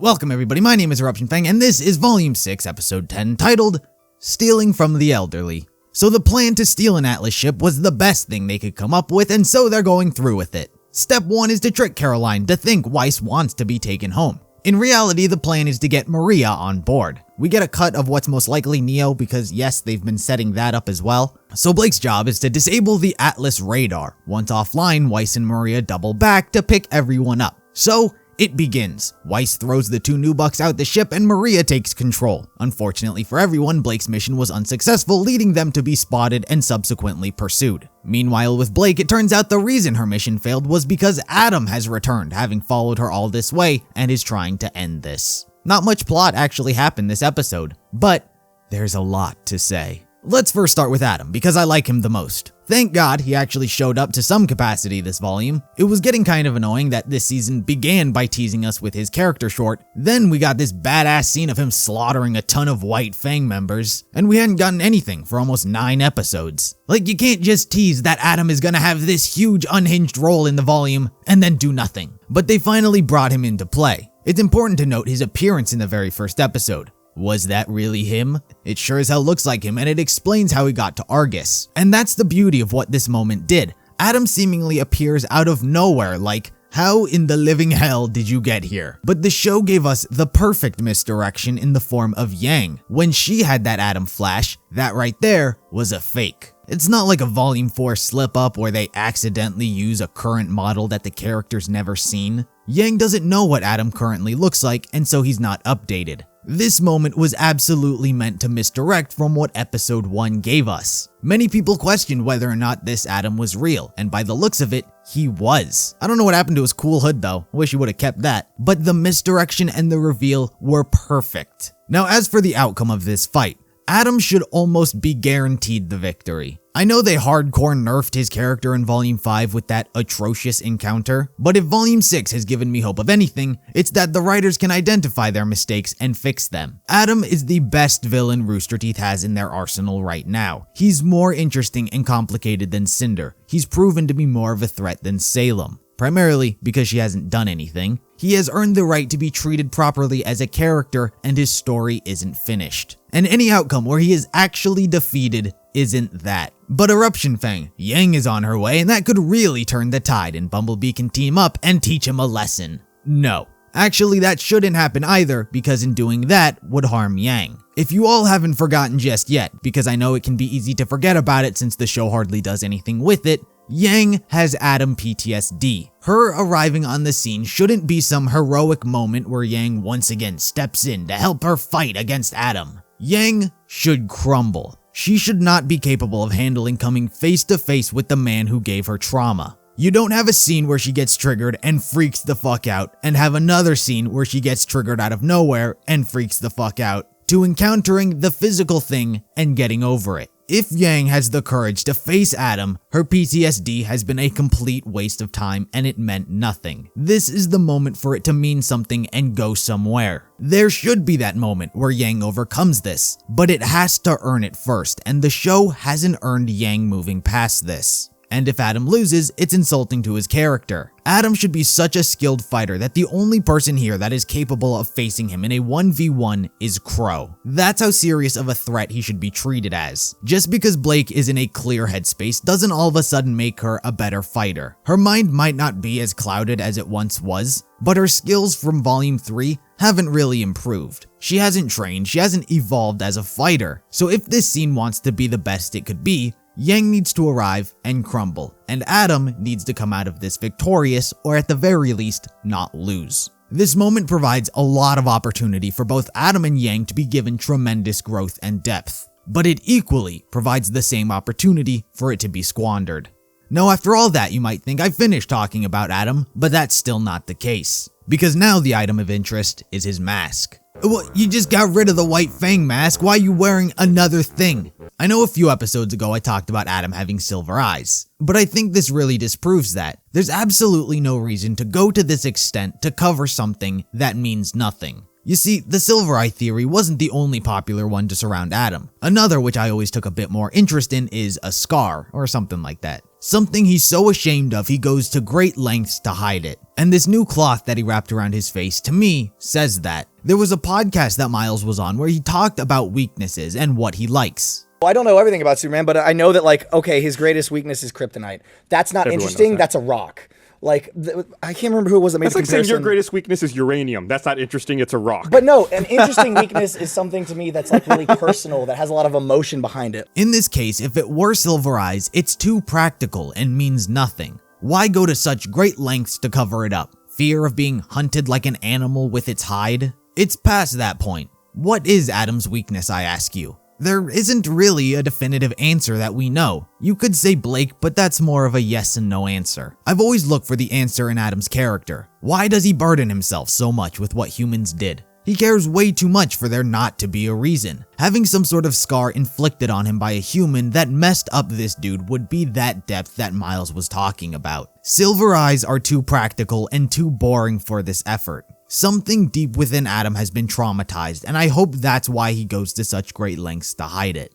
Welcome everybody, my name is EruptionFang and this is Volume 6, Episode 10, titled, Stealing from the Elderly. So the plan to steal an Atlas ship was the best thing they could come up with, and so they're going through with it. Step 1 is to trick Caroline to think Weiss wants to be taken home. In reality, the plan is to get Maria on board. We get a cut of what's most likely Neo because yes, they've been setting that up as well. So Blake's job is to disable the Atlas radar. Once offline, Weiss and Maria double back to pick everyone up. So it begins. Weiss throws the two new bucks out the ship and Maria takes control. Unfortunately for everyone, Blake's mission was unsuccessful, leading them to be spotted and subsequently pursued. Meanwhile, with Blake, it turns out the reason her mission failed was because Adam has returned, having followed her all this way, and is trying to end this. Not much plot actually happened this episode, but there's a lot to say. Let's first start with Adam, because I like him the most. Thank God he actually showed up to some capacity this volume. It was getting kind of annoying that this season began by teasing us with his character short, then we got this badass scene of him slaughtering a ton of white Fang members, and we hadn't gotten anything for almost 9 episodes. Like, you can't just tease that Adam is gonna have this huge unhinged role in the volume and then do nothing. But they finally brought him into play. It's important to note his appearance in the very first episode. Was that really him? It sure as hell looks like him, and it explains how he got to Argus. And that's the beauty of what this moment did. Adam seemingly appears out of nowhere, like, how in the living hell did you get here? But the show gave us the perfect misdirection in the form of Yang. When she had that Adam flash, that right there was a fake. It's not like a Volume 4 slip-up where they accidentally use a current model that the character's never seen. Yang doesn't know what Adam currently looks like, and so he's not updated. This moment was absolutely meant to misdirect from what Episode 1 gave us. Many people questioned whether or not this Adam was real, and by the looks of it, he was. I don't know what happened to his cool hood though, I wish he would have kept that. But the misdirection and the reveal were perfect. Now as for the outcome of this fight, Adam should almost be guaranteed the victory. I know they hardcore nerfed his character in Volume 5 with that atrocious encounter, but if Volume 6 has given me hope of anything, it's that the writers can identify their mistakes and fix them. Adam is the best villain Rooster Teeth has in their arsenal right now. He's more interesting and complicated than Cinder. He's proven to be more of a threat than Salem. Primarily because she hasn't done anything. He has earned the right to be treated properly as a character, and his story isn't finished. And any outcome where he is actually defeated isn't that. But EruptionFang, Yang is on her way, and that could really turn the tide, and Bumblebee can team up and teach him a lesson. No. Actually, that shouldn't happen either, because in doing that would harm Yang. If you all haven't forgotten just yet, because I know it can be easy to forget about it since the show hardly does anything with it, Yang has Adam PTSD. Her arriving on the scene shouldn't be some heroic moment where Yang once again steps in to help her fight against Adam. Yang should crumble. She should not be capable of handling coming face to face with the man who gave her trauma. You don't have a scene where she gets triggered and freaks the fuck out, and have another scene where she gets triggered out of nowhere and freaks the fuck out, to encountering the physical thing and getting over it. If Yang has the courage to face Adam, her PTSD has been a complete waste of time and it meant nothing. This is the moment for it to mean something and go somewhere. There should be that moment where Yang overcomes this, but it has to earn it first, and the show hasn't earned Yang moving past this. And if Adam loses, it's insulting to his character. Adam should be such a skilled fighter that the only person here that is capable of facing him in a 1v1 is Crow. That's how serious of a threat he should be treated as. Just because Blake is in a clear headspace doesn't all of a sudden make her a better fighter. Her mind might not be as clouded as it once was, but her skills from Volume 3 haven't really improved. She hasn't trained, she hasn't evolved as a fighter. So if this scene wants to be the best it could be, Yang needs to arrive and crumble, and Adam needs to come out of this victorious, or at the very least, not lose. This moment provides a lot of opportunity for both Adam and Yang to be given tremendous growth and depth, but it equally provides the same opportunity for it to be squandered. Now after all that, you might think I've finished talking about Adam, but that's still not the case, because now the item of interest is his mask. Well, you just got rid of the white Fang mask, why are you wearing another thing? I know a few episodes ago I talked about Adam having silver eyes, but I think this really disproves that. There's absolutely no reason to go to this extent to cover something that means nothing. You see, the Silver Eye theory wasn't the only popular one to surround Adam. Another, which I always took a bit more interest in, is a scar, or something like that. Something he's so ashamed of he goes to great lengths to hide it. And this new cloth that he wrapped around his face, to me, says that. There was a podcast that Miles was on where he talked about weaknesses and what he likes. Well, I don't know everything about Superman, but I know that, like, okay, his greatest weakness is kryptonite. That's not interesting, that's a rock. Like, I can't remember who it was that made the comparison. That's like saying your greatest weakness is uranium. That's not interesting, it's a rock. But no, an interesting weakness is something to me that's like really personal, that has a lot of emotion behind it. In this case, if it were Silver Eyes, it's too practical and means nothing. Why go to such great lengths to cover it up? Fear of being hunted like an animal with its hide? It's past that point. What is Adam's weakness, I ask you? There isn't really a definitive answer that we know. You could say Blake, but that's more of a yes and no answer. I've always looked for the answer in Adam's character. Why does he burden himself so much with what humans did? He cares way too much for there not to be a reason. Having some sort of scar inflicted on him by a human that messed up this dude would be that depth that Miles was talking about. Silver Eyes are too practical and too boring for this effort. Something deep within Adam has been traumatized, and I hope that's why he goes to such great lengths to hide it.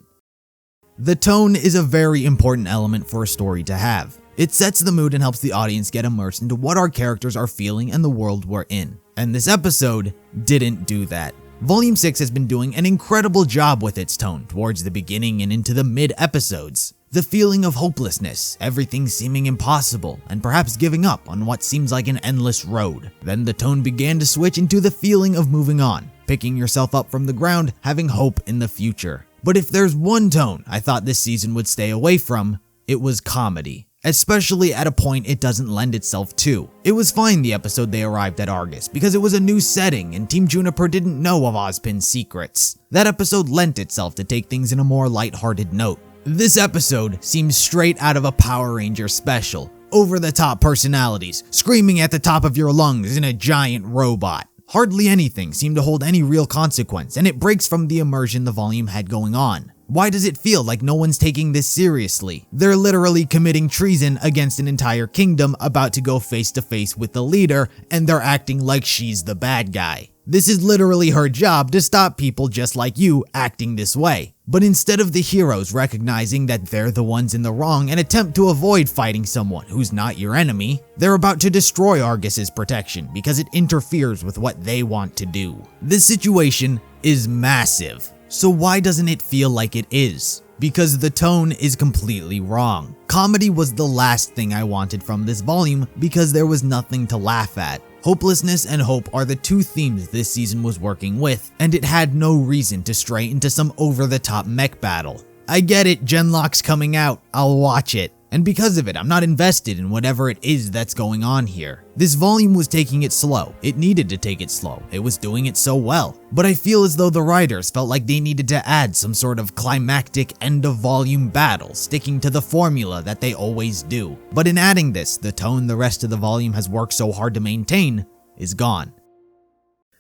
The tone is a very important element for a story to have. It sets the mood and helps the audience get immersed into what our characters are feeling and the world we're in. And this episode didn't do that. Volume 6 has been doing an incredible job with its tone towards the beginning and into the mid-episodes. The feeling of hopelessness, everything seeming impossible, and perhaps giving up on what seems like an endless road. Then the tone began to switch into the feeling of moving on, picking yourself up from the ground, having hope in the future. But if there's one tone I thought this season would stay away from, it was comedy. Especially at a point it doesn't lend itself to. It was fine the episode they arrived at Argus, because it was a new setting and Team Juniper didn't know of Ozpin's secrets. That episode lent itself to take things in a more lighthearted note. This episode seems straight out of a Power Ranger special. Over-the-top personalities, screaming at the top of your lungs in a giant robot. Hardly anything seemed to hold any real consequence, and it breaks from the immersion the volume had going on. Why does it feel like no one's taking this seriously? They're literally committing treason against an entire kingdom about to go face to face with the leader, and they're acting like she's the bad guy. This is literally her job to stop people just like you acting this way. But instead of the heroes recognizing that they're the ones in the wrong and attempt to avoid fighting someone who's not your enemy, they're about to destroy Argus's protection because it interferes with what they want to do. This situation is massive. So why doesn't it feel like it is? Because the tone is completely wrong. Comedy was the last thing I wanted from this volume because there was nothing to laugh at. Hopelessness and hope are the two themes this season was working with, and it had no reason to stray into some over-the-top mech battle. I get it, Genlock's coming out, I'll watch it. And because of it, I'm not invested in whatever it is that's going on here. This volume was taking it slow. It needed to take it slow. It was doing it so well. But I feel as though the writers felt like they needed to add some sort of climactic end-of-volume battle, sticking to the formula that they always do. But in adding this, the tone the rest of the volume has worked so hard to maintain is gone.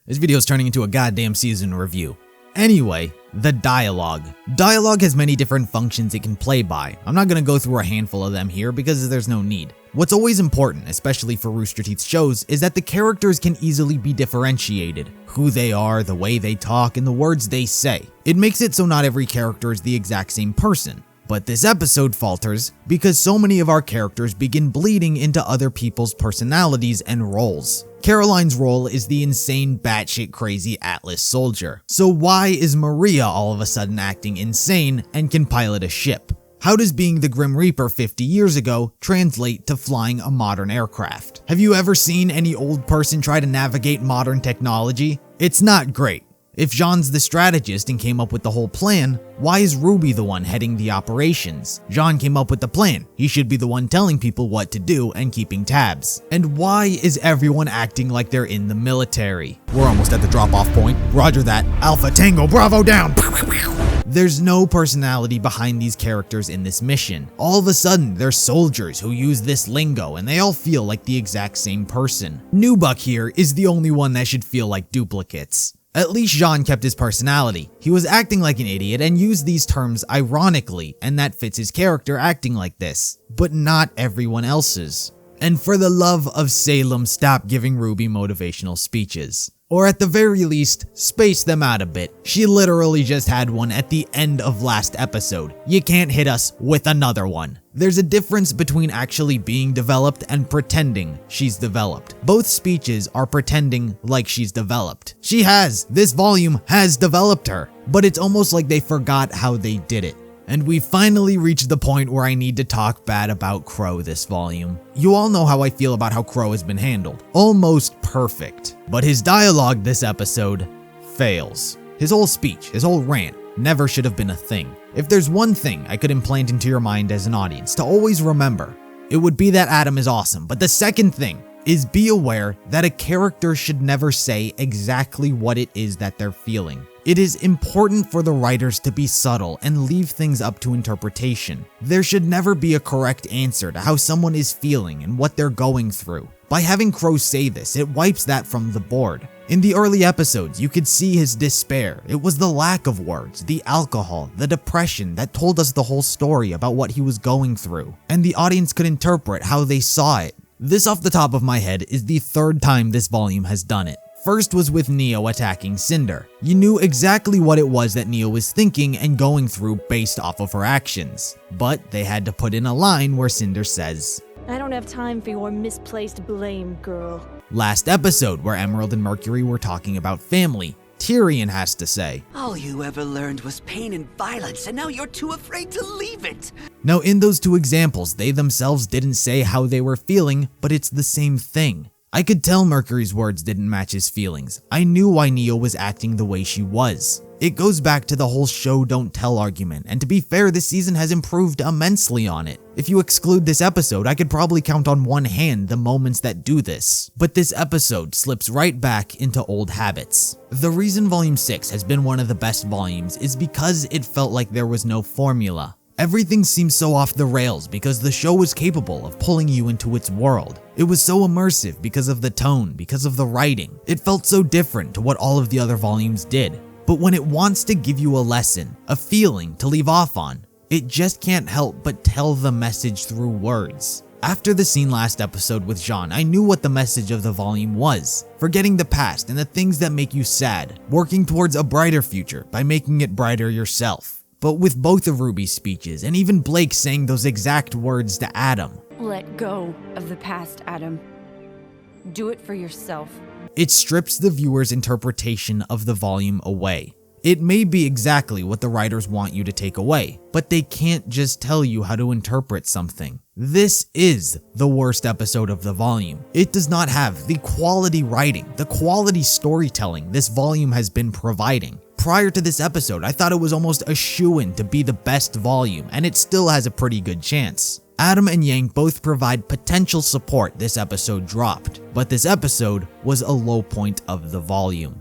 This video is turning into a goddamn season review. Anyway, the dialogue. Dialogue has many different functions it can play by. I'm not going to go through a handful of them here because there's no need. What's always important, especially for Rooster Teeth shows, is that the characters can easily be differentiated. Who they are, the way they talk, and the words they say. It makes it so not every character is the exact same person. But this episode falters because so many of our characters begin bleeding into other people's personalities and roles. Caroline's role is the insane batshit crazy Atlas soldier. So why is Maria all of a sudden acting insane and can pilot a ship? How does being the Grim Reaper 50 years ago translate to flying a modern aircraft? Have you ever seen any old person try to navigate modern technology? It's not great. If Jean's the strategist and came up with the whole plan, why is RWBY the one heading the operations? Jean came up with the plan. He should be the one telling people what to do and keeping tabs. And why is everyone acting like they're in the military? We're almost at the drop-off point. Roger that. Alpha Tango Bravo down. There's no personality behind these characters in this mission. All of a sudden, they're soldiers who use this lingo and they all feel like the exact same person. Newbuck here is the only one that should feel like duplicates. At least Jean kept his personality. He was acting like an idiot and used these terms ironically, and that fits his character acting like this, but not everyone else's. And for the love of Salem, stop giving RWBY motivational speeches. Or at the very least, space them out a bit. She literally just had one at the end of last episode. You can't hit us with another one. There's a difference between actually being developed and pretending she's developed. Both speeches are pretending like she's developed. This volume has developed her, but it's almost like they forgot how they did it. And we finally reached the point where I need to talk bad about Crow this volume. You all know how I feel about how Crow has been handled. Almost perfect. But his dialogue this episode fails. His whole speech, his whole rant, never should have been a thing. If there's one thing I could implant into your mind as an audience to always remember, it would be that Adam is awesome. But the second thing is be aware that a character should never say exactly what it is that they're feeling. It is important for the writers to be subtle and leave things up to interpretation. There should never be a correct answer to how someone is feeling and what they're going through. By having Crow say this, it wipes that from the board. In the early episodes, you could see his despair. It was the lack of words, the alcohol, the depression that told us the whole story about what he was going through, and the audience could interpret how they saw it. This off the top of my head is the third time this volume has done it. First was with Neo attacking Cinder. You knew exactly what it was that Neo was thinking and going through based off of her actions. But they had to put in a line where Cinder says, "I don't have time for your misplaced blame, girl." Last episode, where Emerald and Mercury were talking about family, Tyrion has to say, "All you ever learned was pain and violence, and now you're too afraid to leave it." Now in those two examples, they themselves didn't say how they were feeling, but it's the same thing. I could tell Mercury's words didn't match his feelings. I knew why Neo was acting the way she was. It goes back to the whole show don't tell argument, and to be fair, this season has improved immensely on it. If you exclude this episode, I could probably count on one hand the moments that do this. But this episode slips right back into old habits. The reason Volume 6 has been one of the best volumes is because it felt like there was no formula. Everything seems so off the rails because the show was capable of pulling you into its world. It was so immersive because of the tone, because of the writing. It felt so different to what all of the other volumes did. But when it wants to give you a lesson, a feeling to leave off on, it just can't help but tell the message through words. After the scene last episode with Jean, I knew what the message of the volume was. Forgetting the past and the things that make you sad, working towards a brighter future by making it brighter yourself. But with both of RWBY's speeches, and even Blake saying those exact words to Adam, Let go of the past, Adam. Do it for yourself. It strips the viewer's interpretation of the volume away. It may be exactly what the writers want you to take away, but they can't just tell you how to interpret something. This is the worst episode of the volume. It does not have the quality writing, the quality storytelling this volume has been providing. Prior to this episode, I thought it was almost a shoo-in to be the best volume, and it still has a pretty good chance. Adam and Yang both provide potential support this episode dropped, but this episode was a low point of the volume.